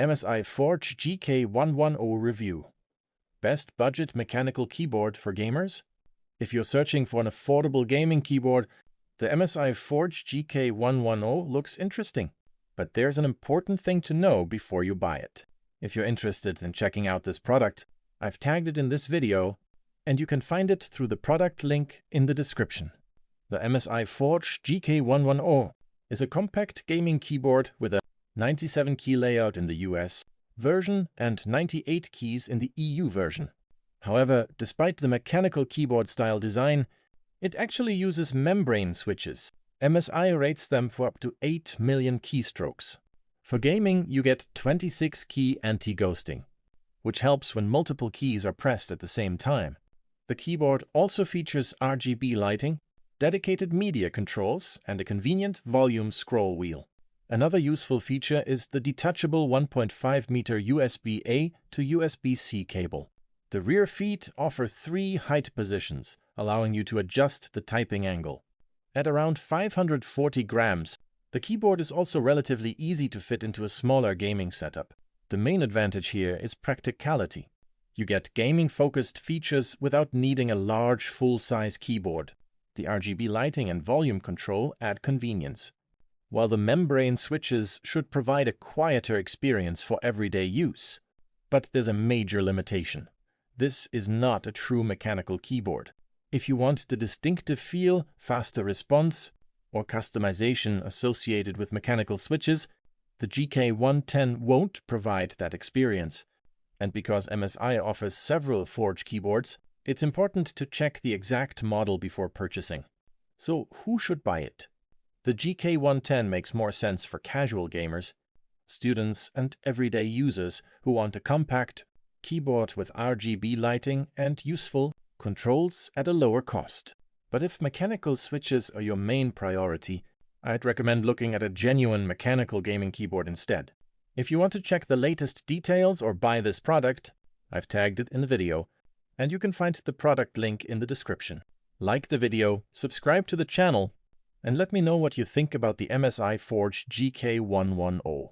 MSI Forge GK110 Review. Best budget mechanical keyboard for gamers? If you're searching for an affordable gaming keyboard, the MSI Forge GK110 looks interesting. But there's an important thing to know before you buy it. If you're interested in checking out this product, I've tagged it in this video, and you can find it through the product link in the description. The MSI Forge GK110 is a compact gaming keyboard with a 97 key layout in the US version and 98 keys in the EU version. However, despite the mechanical keyboard style design, it actually uses membrane switches. MSI rates them for up to 8 million keystrokes. For gaming, you get 26 key anti-ghosting, which helps when multiple keys are pressed at the same time. The keyboard also features RGB lighting, dedicated media controls, and a convenient volume scroll wheel. Another useful feature is the detachable 1.5 meter USB-A to USB-C cable. The rear feet offer 3 height positions, allowing you to adjust the typing angle. At around 540 grams, the keyboard is also relatively easy to fit into a smaller gaming setup. The main advantage here is practicality. You get gaming-focused features without needing a large, full-size keyboard. The RGB lighting and volume control add convenience, while the membrane switches should provide a quieter experience for everyday use. But there's a major limitation. This is not a true mechanical keyboard. If you want the distinctive feel, faster response, or customization associated with mechanical switches, the GK110 won't provide that experience. And because MSI offers several Forge keyboards, it's important to check the exact model before purchasing. So who should buy it? The GK110 makes more sense for casual gamers, students, and everyday users who want a compact keyboard with RGB lighting and useful controls at a lower cost. But if mechanical switches are your main priority, I'd recommend looking at a genuine mechanical gaming keyboard instead. If you want to check the latest details or buy this product, I've tagged it in the video, and you can find the product link in the description. Like the video, subscribe to the channel, and let me know what you think about the MSI Forge GK110.